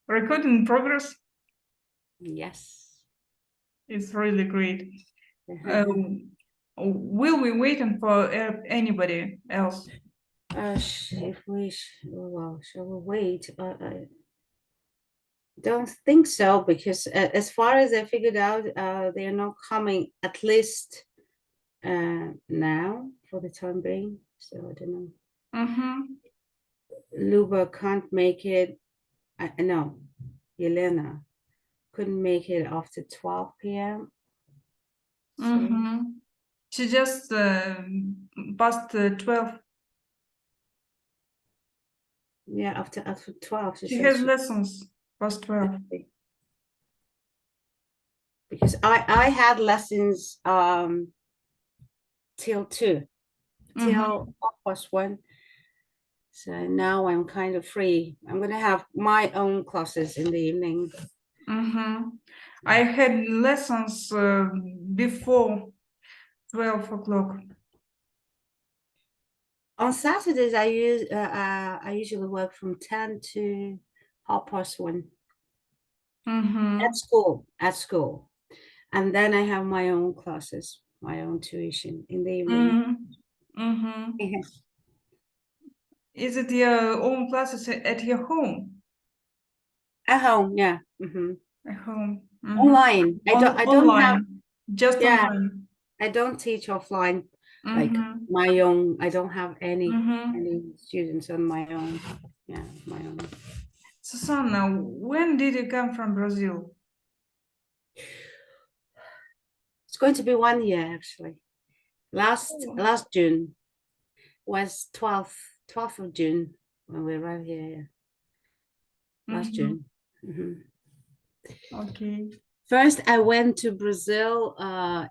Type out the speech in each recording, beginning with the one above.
Recording in progress. Yes. It's really great. Will we waiting for anybody else? If we, well, shall we wait? I don't think so, because as far as I figured out, they are not coming, at least now for the time being. So I don't know. Luba can't make it. No, Yelena couldn't make it after 12 p.m. So. She just past 12. Yeah, after 12. She has lessons past 12. Because I had lessons till 2, till 1:30. So now I'm kind of free. I'm gonna have my own classes in the evening. I had lessons before 12 o'clock. On Saturdays, I usually work from 10 to 1:30. At school, and then I have my own classes, my own tuition in the evening. Yes. Is it your own classes at your home? At home, yeah. At home. Online. I don't have just online. I don't teach offline, like my own. I don't have any students on my own. Yeah, my own. Susanna, when did you come from Brazil? It's going to be 1 year, actually. Last June was 12th of June when we arrived here. Last June. Okay. First, I went to Brazil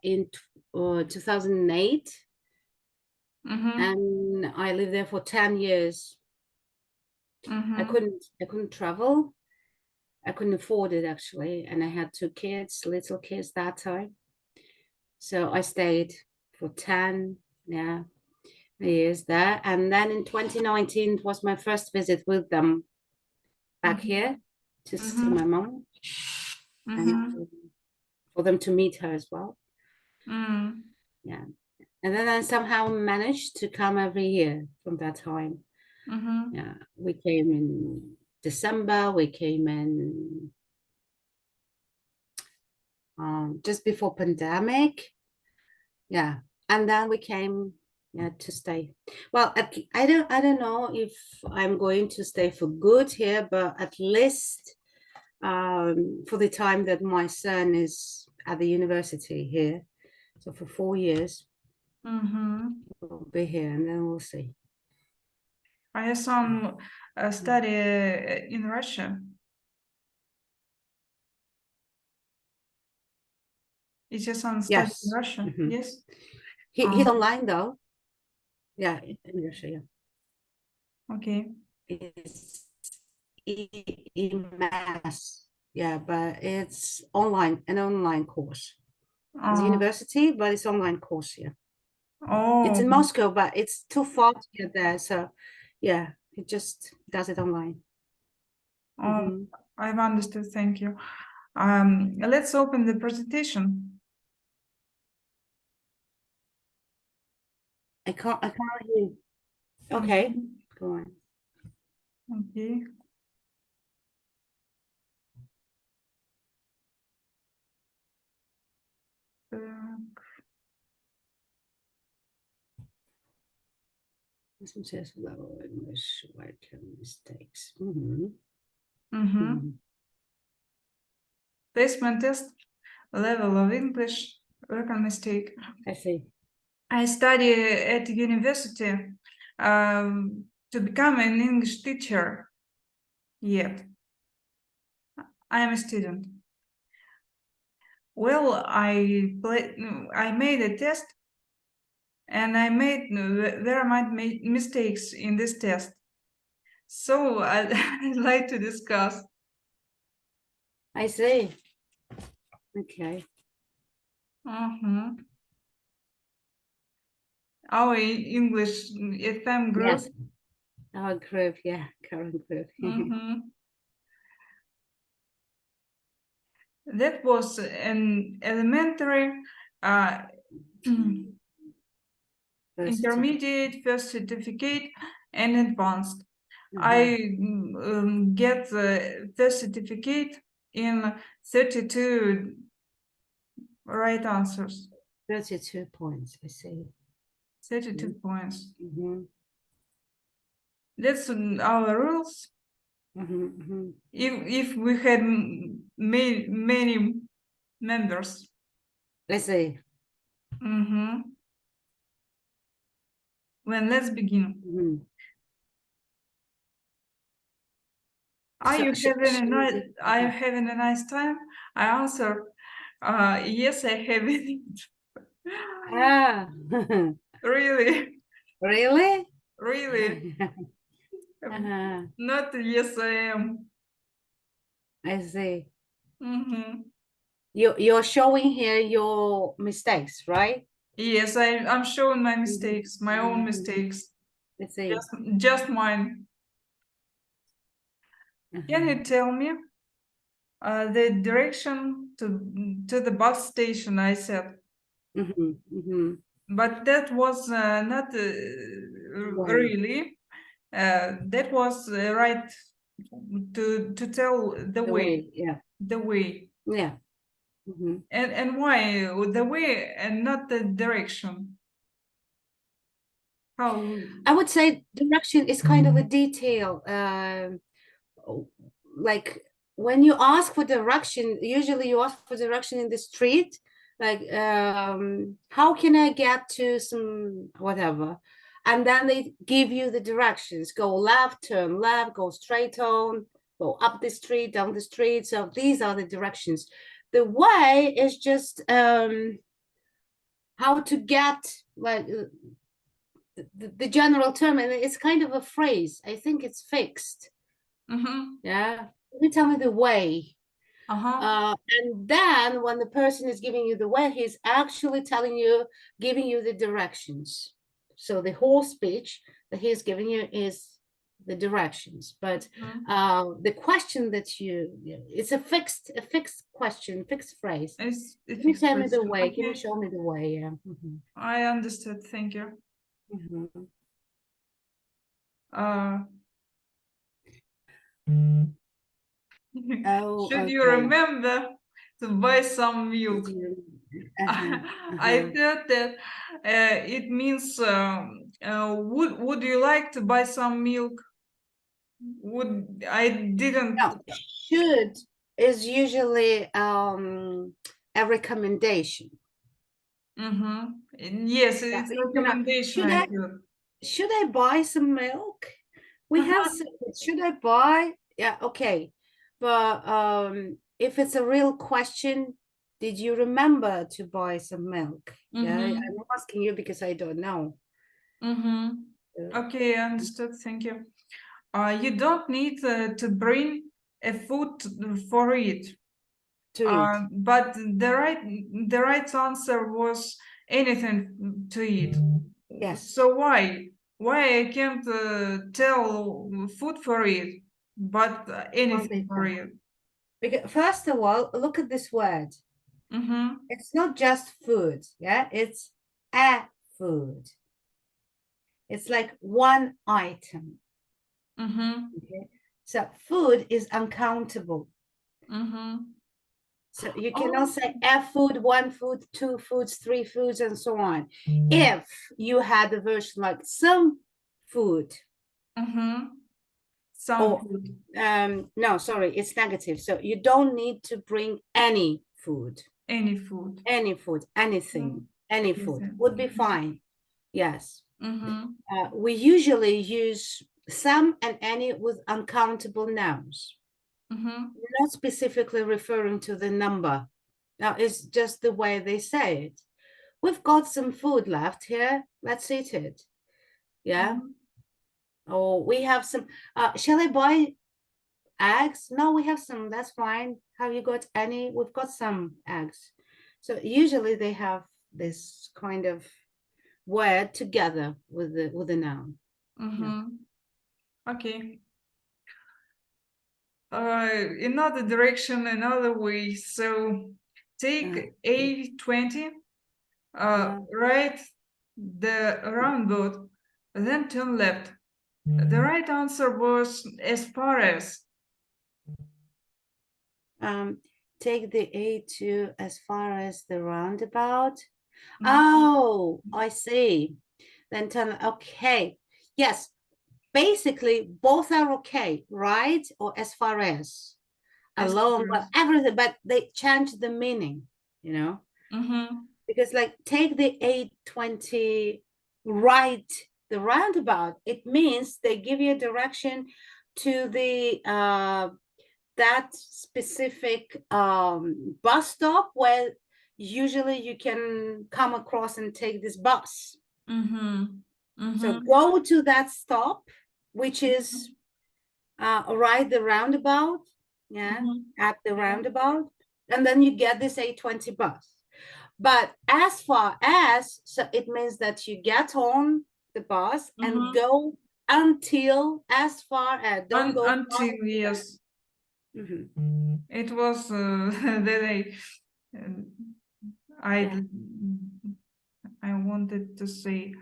in 2008, and I lived there for 10 years. I couldn't travel. I couldn't afford it, actually, and I had 2 kids, little kids that time. So I stayed for 10 years there, and then in 2019 it was my first visit with them back here to see my mom, and for them to meet her as well. Yeah, and then I somehow managed to come every year from that time. Yeah, we came in December, we came in just before pandemic. Yeah, and then we came to stay. Well, I don't know if I'm going to stay for good here, but at least for the time that my son is at the university here, so for 4 years, we'll be here, and then we'll see. I have some study in Russia. Is your son studying in Russia? Yes. He's online though. Yeah, in Russia. Yeah. Okay. It's mass. Yeah, but it's online, an online course. It's a university, but it's online course. Yeah. It's in Moscow, but it's too far to get there. So, yeah, he just does it online. I've understood. Thank you. Let's open the presentation. I can't hear you. Okay, go on. Okay. Successful level English, white mistakes. Placement test, level of English, record mistake. I see. I study at university to become an English teacher. Yet I am a student. Well, I made a test, and I made very much mistakes in this test. So I'd like to discuss. I see. Okay. Our English FM group Our group, yeah, current group. That was an elementary, intermediate, first certificate, and advanced. I get the first certificate in 32 right answers. 32 points, I see. 32 points. That's our rules. If we had many members. I see. Well, let's begin. Are you having a nice time? I answer, yes, I have it. Really? Really? Really? Not yes, I am. I see. You're showing here your mistakes, right? Yes, I'm showing my mistakes, my own mistakes. I see. Just mine. Can you tell me the direction to the bus station? I said. But that was not really. That was right to tell the way. Yeah. The way. Yeah. And why the way and not the direction? How? I would say direction is kind of a detail. Like when you ask for direction, usually you ask for direction in the street, like how can I get to some whatever, and then they give you the directions: go left, turn left, go straight on, go up the street, down the street. So these are the directions. The way is just how to get, like the general term, and it's kind of a phrase. I think it's fixed. Yeah, you tell me the way. And then when the person is giving you the way, he's actually telling you, giving you the directions. So the whole speech that he's giving you is the directions. But the question that it's a fixed question, fixed phrase. Can you tell me the way? Can you show me the way? Yeah. I understood. Thank you. Should you remember to buy some milk? I thought that it means would you like to buy some milk? I didn't. No, should is usually a recommendation. Yes, it's a recommendation. Should I buy some milk? We have some, should I buy? Yeah, okay. But if it's a real question, did you remember to buy some milk? Yeah, I'm asking you because I don't know. Okay, I understood. Thank you. You don't need to bring a food for it. But the right answer was anything to eat. Yes. So why I can't tell food for it, but anything for it? Because first of all, look at this word. It's not just food. Yeah, it's a food. It's like one item. Okay. So food is uncountable. So you cannot say a food, one food, two foods, three foods, and so on. If you had a version like some food. Some food. No, sorry, it's negative. So you don't need to bring any food. Any food. Any food, anything, any food would be fine. Yes. We usually use some and any with uncountable nouns. Not specifically referring to the number. Now, it's just the way they say it. We've got some food left here. Let's eat it. Yeah. Or we have some. Shall I buy eggs? No, we have some. That's fine. Have you got any? We've got some eggs. So usually they have this kind of word together with the noun. Okay. Another direction, another way. So take A20, write the roundabout, then turn left. The right answer was as far as. Take the A2 as far as the roundabout. Oh, I see. Then turn, okay. Yes, basically both are okay, right? Or as far as, alone, but everything, but they change the meaning, you know? Because like take the A20, right, the roundabout, it means they give you a direction to the that specific bus stop where usually you can come across and take this bus. So go to that stop, which is right the roundabout, at the roundabout, and then you get this A20 bus. But as far as, so it means that you get on the bus and go until, as far as, don't go until, yes. It was that I wanted to say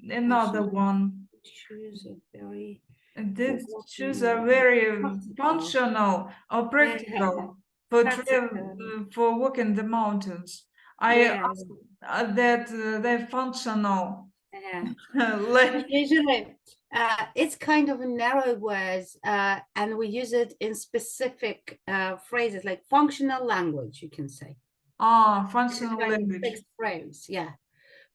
another one. Choose a very These shoes are very functional or practical for travel, for walking the mountains. I asked that they're functional. Like, usually it's kind of a narrow words and we use it in specific phrases like functional language, you can say. Functional language. Fixed phrase, yeah.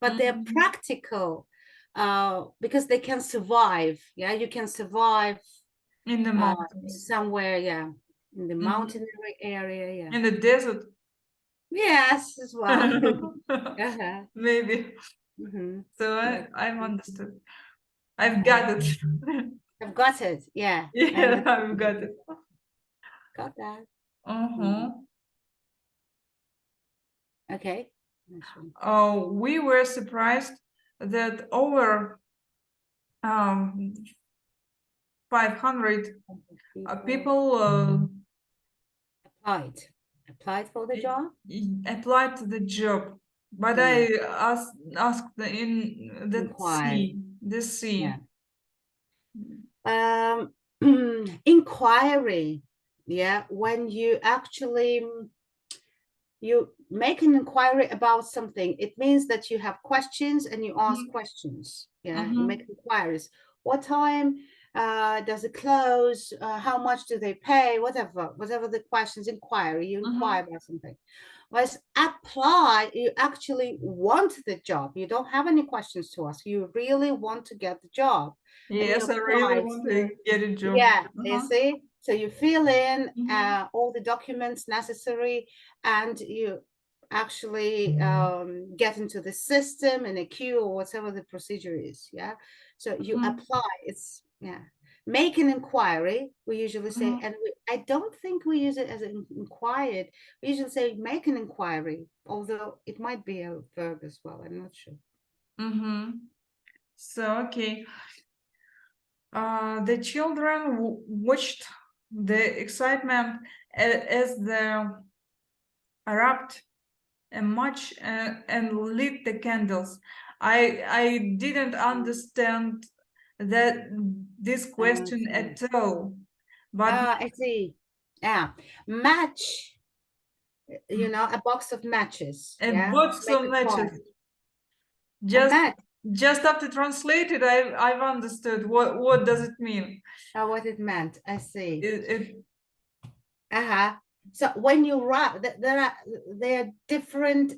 But they're practical because they can survive. Yeah, you can survive in the mountains somewhere, yeah, in the mountain area, yeah. In the desert. Yes, as well. Maybe. So I've understood. I've got it. I've got it, yeah. Yeah, I've got it. Got that. Okay. Oh, we were surprised that over 500 people applied for the job. Applied to the job, but I asked in the C. Inquiry, yeah, when you actually you make an inquiry about something, it means that you have questions and you ask questions. Yeah, you make inquiries. What time does it close? How much do they pay? Whatever the questions, inquiry, you inquire about something. Whereas apply, you actually want the job. You don't have any questions to ask. You really want to get the job. Yes, I really want to get a job. Yeah, you see? So you fill in all the documents necessary and you actually get into the system in a queue or whatever the procedure is. Yeah. So you apply. It's, yeah. Make an inquiry, we usually say, and I don't think we use it as an inquired. We usually say make an inquiry, although it might be a verb as well. I'm not sure. So, okay. The children watched the excitement as the wrapped a match and lit the candles. I didn't understand that this question at all. But I see. Yeah, match. You know, a box of matches. A box of matches. Just after translated, I've understood what does it mean. What it meant. I see. So when you rub, there are different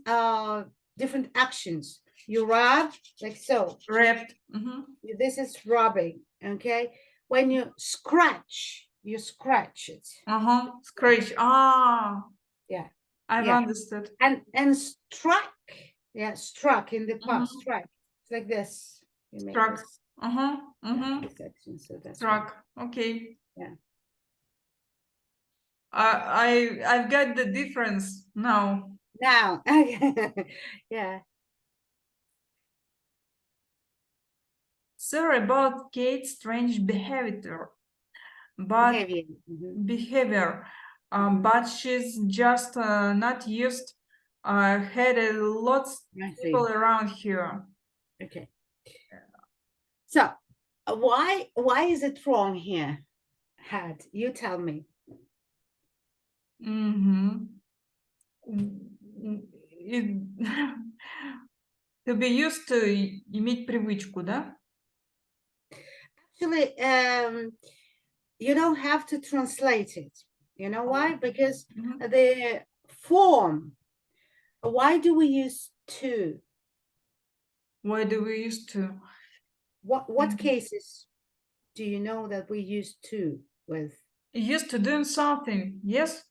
different actions. You rub like so. Wrapped. This is rubbing. Okay. When you scratch it. Scratch. Yeah. I've understood. And struck. Yeah, struck in the past. Struck. It's like this. Struck. So that's struck. Okay. Yeah. I've got the difference now. Okay. Yeah. sorry about Kate's strange behavior, but but she's just not used. Had a lot of people around here. Okay. So why is it wrong here? Had, you tell me. To be used to, иметь привычку, да? Actually, you don't have to translate it. You know why? Because the form, why do we use to? Why do we use to? What cases do you know that we use to with? Used to doing something, yes?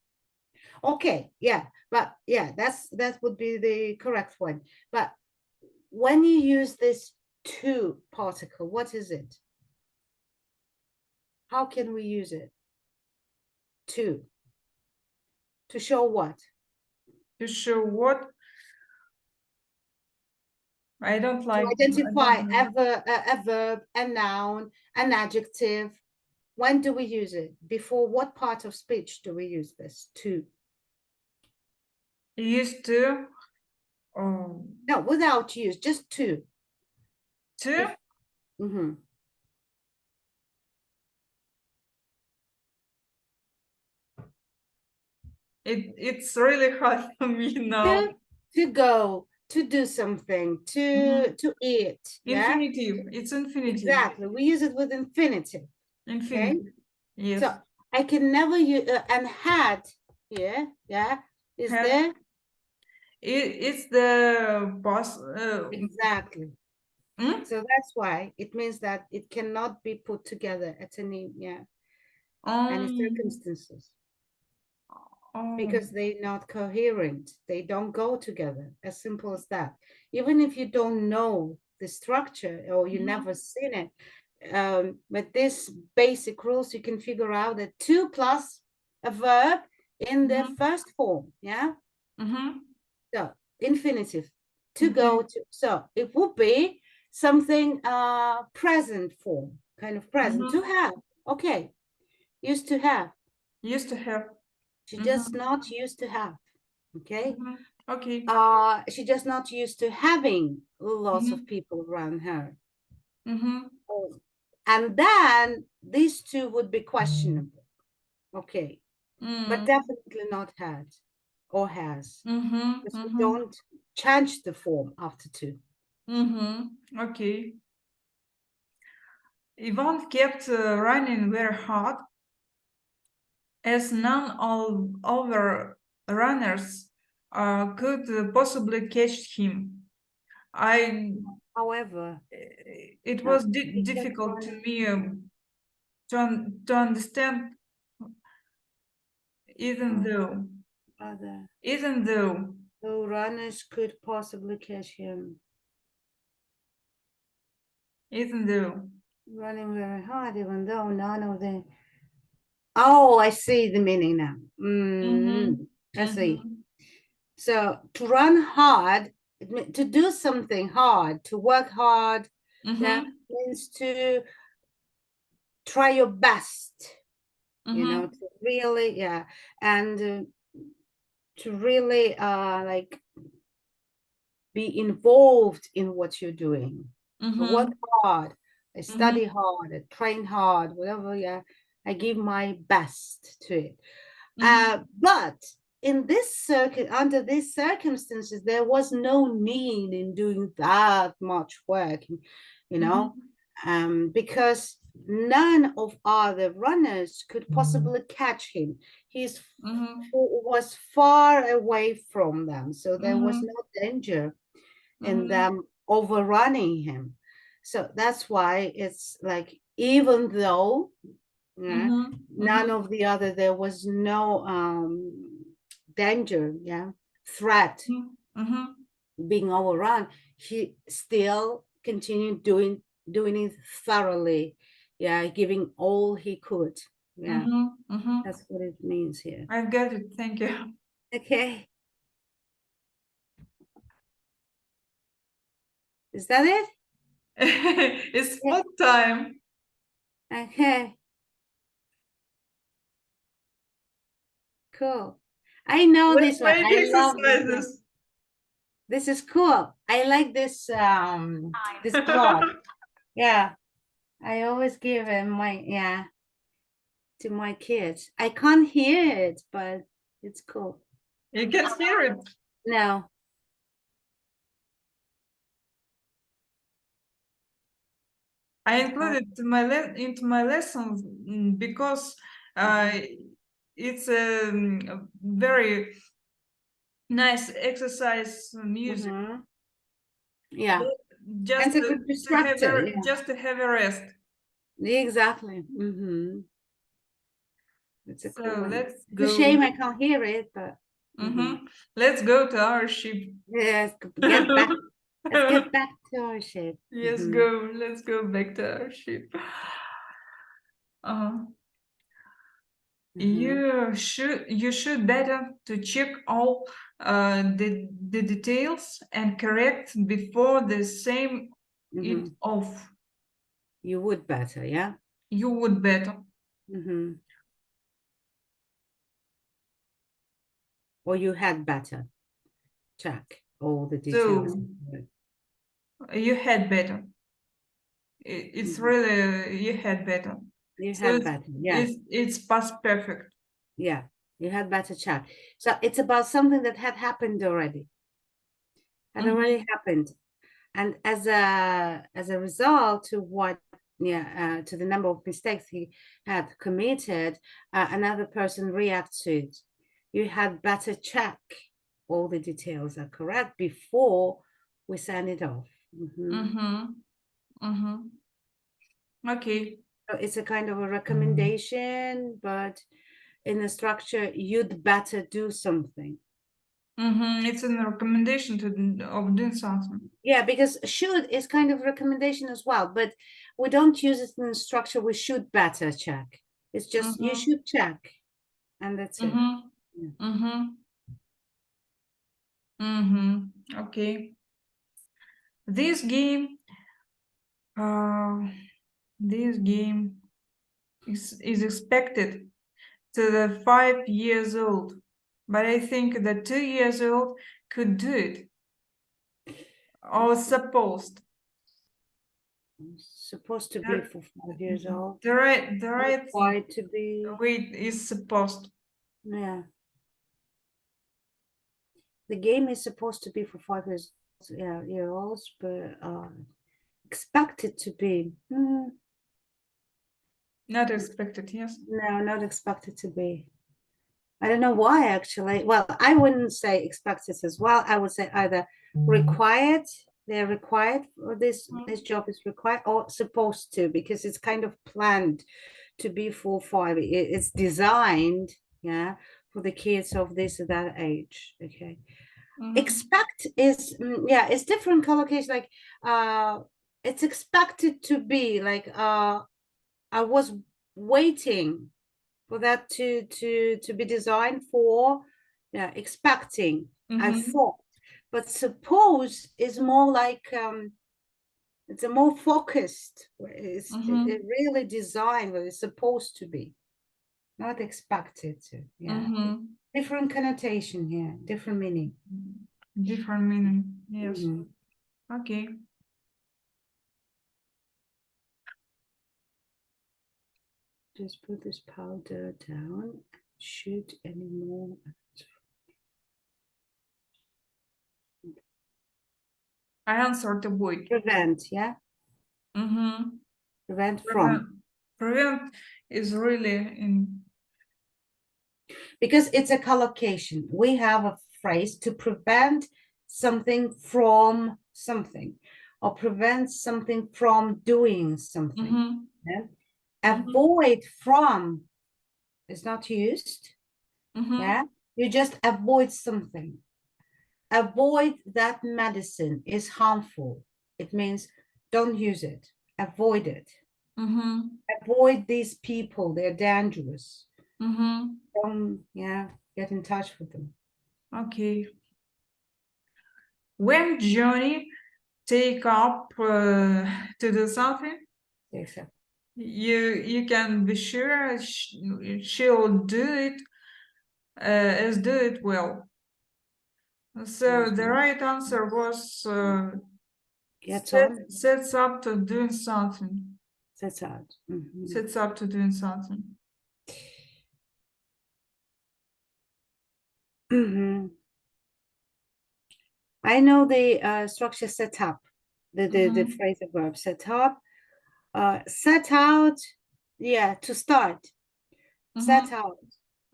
Okay, yeah, but yeah, that would be the correct one. But when you use this to particle, what is it? How can we use it? To show what? To show what? I don't like to identify a verb, a noun, an adjective. When do we use it? Before what part of speech do we use this? To. Used to. No, without use, just to. To? It's really hard for me now. To go, to do something, to eat. Infinitive. Yeah? It's infinitive. Exactly. We use it with infinitive. Infinitive. Okay? Yes. So I can never use and had here. Yeah. Is had. There? It's the boss. Exactly. So that's why it means that it cannot be put together at any any circumstances. Because they're not coherent. They don't go together. As simple as that. Even if you don't know the structure or you never seen it, with these basic rules, you can figure out that to plus a verb in the first form. Yeah. So infinitive. To go to. So it would be something present form, kind of present. To have. Okay. Used to have. Used to have. She just not used to have. Okay. Okay. She just not used to having lots of people around her. And then these two would be questionable. Okay. But definitely not had or has. Because we don't change the form after to. Okay. Ivan kept running very hard, as none of other runners could possibly catch him. However, it was difficult to me to understand, even though no runners could possibly catch him. Even though running very hard, even though none of them. Oh, I see the meaning now. I see. So to run hard, to do something hard, to work hard, that means to try your best, you know, to really, and to really like be involved in what you're doing. To work hard, I study hard, I train hard, whatever, I give my best to it. But in this under these circumstances, there was no need in doing that much work, you know, because none of other runners could possibly catch him. He was far away from them, so there was no danger in them overrunning him. So that's why it's like, even though none of the other, there was no danger, threat being overrun, he still continued doing it thoroughly, giving all he could. That's what it means here. I've got it. Thank you. Okay. Is that it? It's spot time. Okay. Cool. I know Let's this one. make I love this one. exercises. This is cool. I like this this card. Yeah. I always give it to my kids. I can't hear it, but it's cool. You can hear it. No. I included into my lessons because it's a very nice exercise music. Yeah. Just It's a good distractor. just to have a rest. Exactly. It's a cool one. It's a shame I can't hear it, but let's go to our ship. Yes, get back. Let's get back to our ship. Yes, go. Let's go back to our ship. You should better to check all the details and correct before the same it off. You would better, yeah. You would better. Or you had better check all the details. So, you had better. It's really you had better. You had better, yeah. It's past perfect. Yeah, you had better check. So it's about something that had happened already. Had already happened. And as a result to what to the number of mistakes he had committed, another person reacts to it. You had better check all the details are correct before we send it off. Okay. So it's a kind of a recommendation, but in the structure, you'd better do something. It's a recommendation of doing something. Yeah, because should is kind of recommendation as well, but we don't use it in the structure. We should better check. It's just you should check, and that's it. Okay. This game is expected to the 5 years old, but I think the 2 years old could do it. Or supposed to be for 5 years old. The right to be weight is supposed. Yeah. The game is supposed to be for 5 year olds, but expected to be. Not expected, yes. No, not expected to be. I don't know why, actually. Well, I wouldn't say expected as well. I would say either required, they're required, or this job is required, or supposed to, because it's kind of planned to be for 5. It's designed, for the kids of this or that age. Okay. Expect is, it's different collocation. Like, it's expected to be like, I was waiting for that to be designed for, expecting. I thought, but suppose is more like it's a more focused. It's really designed what it's supposed to be, not expected to. Different connotation here, different meaning. Different meaning, yes. Okay. Just put this powder down. Shoot anymore. I answered avoid. Prevent, yeah? Prevent from. Prevent is really in. Because it's a collocation. We have a phrase to prevent something from something, or prevent something from doing something. Avoid from is not used. You just avoid something. Avoid that medicine is harmful. It means don't use it. Avoid it. Avoid these people. They're dangerous. Don't get in touch with them. Okay. When Johnny take up to do something, Exactly. you can be sure she'll do it as do it well. So the right answer was sets up to doing something. Sets out. Sets up to doing something. I know the structure set up, the phrasal verb set up, set out, yeah, to start. Set out,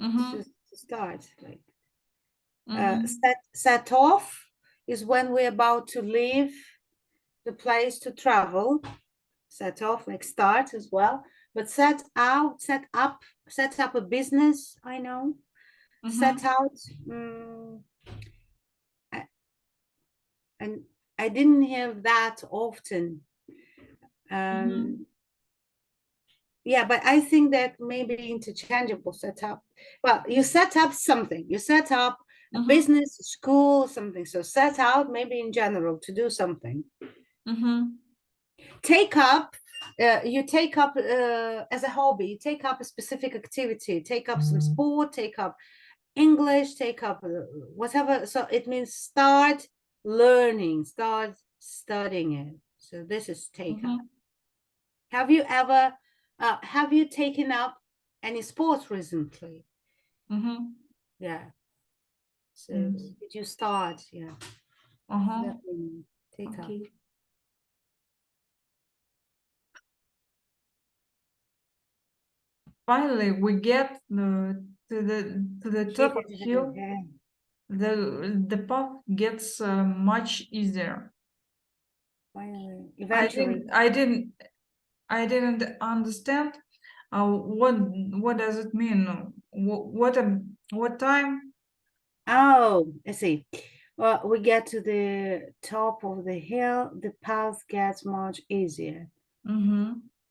to start. Like set off is when we're about to leave the place to travel. Set off, like start as well. But set out, set up a business, I know. Set out, and I didn't hear that often. Yeah, but I think that maybe interchangeable set up. Well, you set up something. You set up a business, school, something. So set out maybe in general to do something. Take up, you take up as a hobby, you take up a specific activity, take up some sport, take up English, take up whatever. So it means start learning, start studying it. So this is take up. Have you ever, have you taken up any sports recently? Yeah. So did you start? Yeah. Take up. Finally, we get to the top of the hill. The path gets much easier. Finally, eventually. I didn't understand what does it mean? What time? Oh, I see. Well, we get to the top of the hill, the path gets much easier.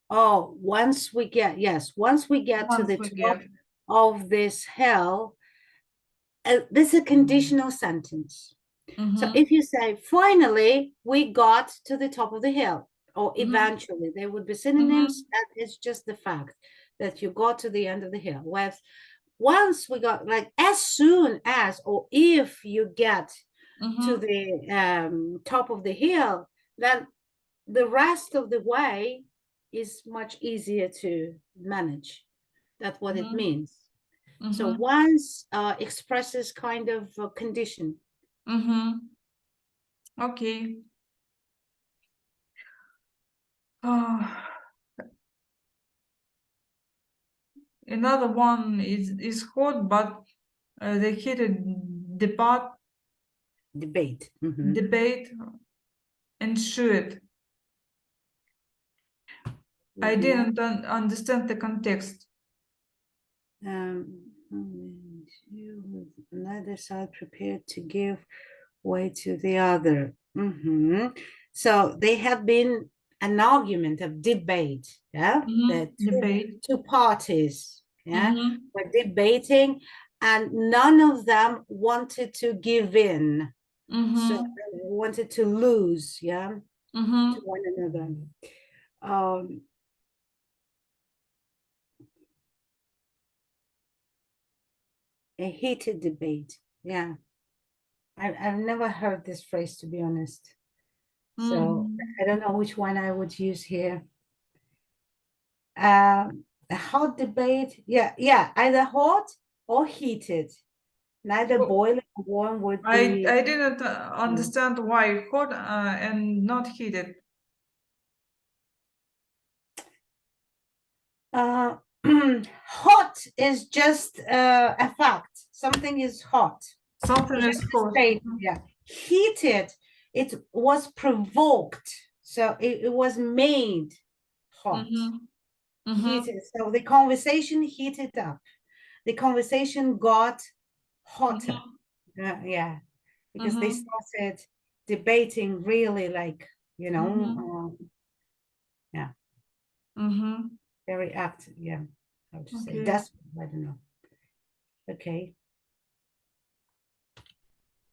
Oh, once we get to the top of this hill, this is a conditional sentence. So if you say, finally, we got to the top of the hill, or eventually, they would be synonyms. That is just the fact that you got to the end of the hill. Whereas once we got, like, as soon as, or if you get to the top of the hill, then the rest of the way is much easier to manage. That's what it means. So once expresses kind of a condition. Okay. Another one is hot, but the heated debate ensued. I didn't understand the context. Neither side prepared to give way to the other. So they have been an argument of debate. Yeah, two parties. Yeah, were debating, and none of them wanted to give in. So they wanted to lose. Yeah, to one another. A heated debate. Yeah, I've never heard this phrase, to be honest. So I don't know which one I would use here. A hot debate. Yeah, either hot or heated. Neither boiling or warm would be. I didn't understand why hot and not heated. Hot is just a fact. Something is hot. Something is hot. Yeah. Heated, it was provoked. So it was made hot. Heated. So the conversation heated up. The conversation got hotter. Yeah. Because they started debating really, like, you know, yeah. Very active, yeah. How to say that's, I don't know. Okay.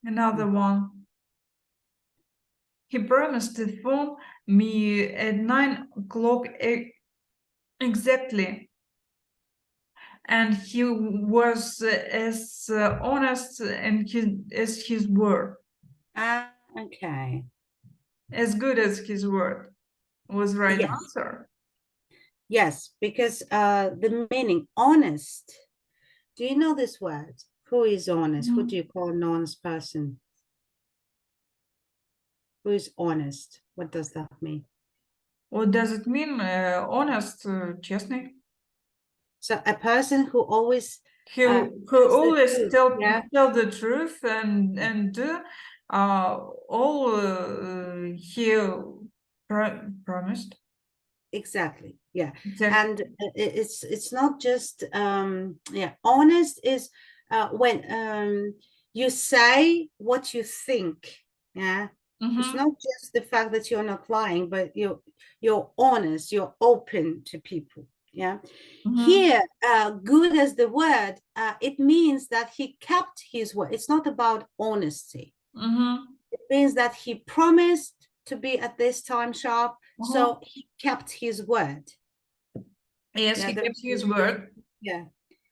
Another one. He promised to phone me at 9 o'clock exactly. And he was as honest as his word. Okay. As good as his word was right Yes. answer. Yes, because the meaning honest. Do you know this word? Who is honest? Who do you call an honest person? Who is honest? What does that mean? What does it mean? Honest, честный. So a person who always Who tells always the truth, tell the truth and do all he promised. Exactly. Yeah. Exactly. And it's not just honest is when you say what you think. Yeah. It's not just the fact that you're not lying, but you're honest, you're open to people. Yeah. Here, good as the word, it means that he kept his word. It's not about honesty. It means that he promised to be at this time sharp, so he kept his word. Yes, he kept his word. Yeah,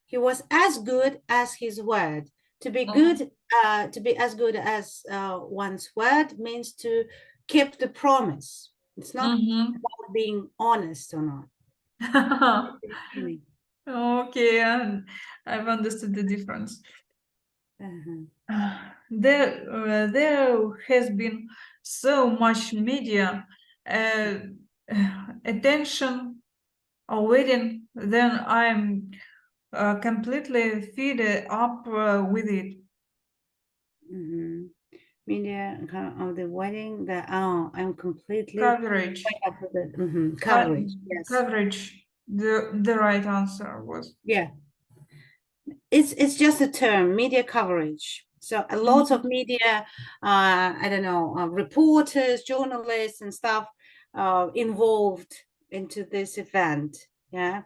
he was as good as his word. To be good, to be as good as one's word means to keep the promise. It's not about being honest or not. Okay, I've understood the difference. There has been so much media attention already, then I'm completely fed up with it. Media of the wedding, I'm completely coverage. Up with it. Coverage, yes. Coverage. The right answer was. Yeah. It's just a term, media coverage. So a lot of media, I don't know, reporters, journalists and stuff involved into this event. Yeah.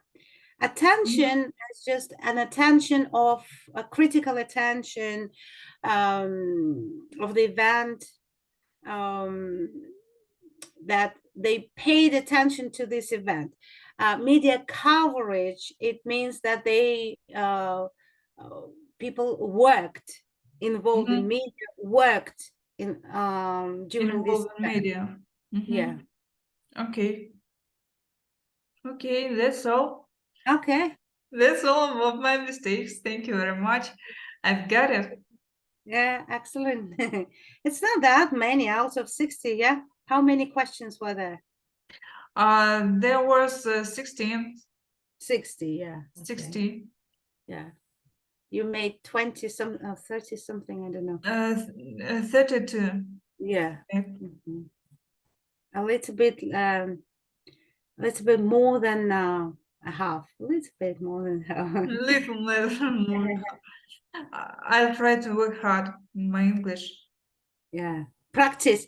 Attention is just an attention of a critical attention of the event, that they paid attention to this event. Media coverage, it means that they people worked involved in media, worked in during this event. Media. Yeah. Okay, that's all. Okay, that's all of my mistakes. Thank you very much. I've got it. Yeah, excellent. It's not that many out of 60. Yeah, how many questions were there? There was 16. 60, yeah. 60. Okay. Yeah. You made 20 some 30 something, I don't know. 32. Yeah. A little bit more than a half. A little bit more than half. Little more. I'll try to work hard in my English. Yeah. Practice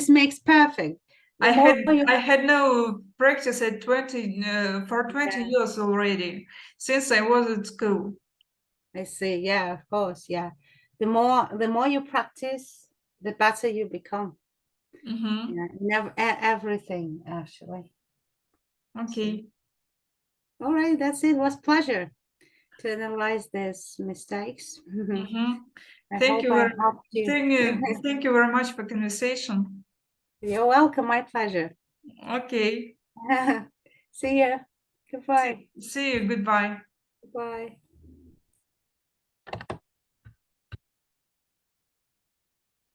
makes perfect. I had no practice at 20 for 20 years already, since I was at school. I see. Yeah, of course. Yeah. The more you practice, the better you become. Yeah, everything actually. Okay. All right, that's it. It was a pleasure to analyze these mistakes. Thank you very much for conversation. You're welcome. My pleasure. Okay. See you. Goodbye. See you. Goodbye. Goodbye.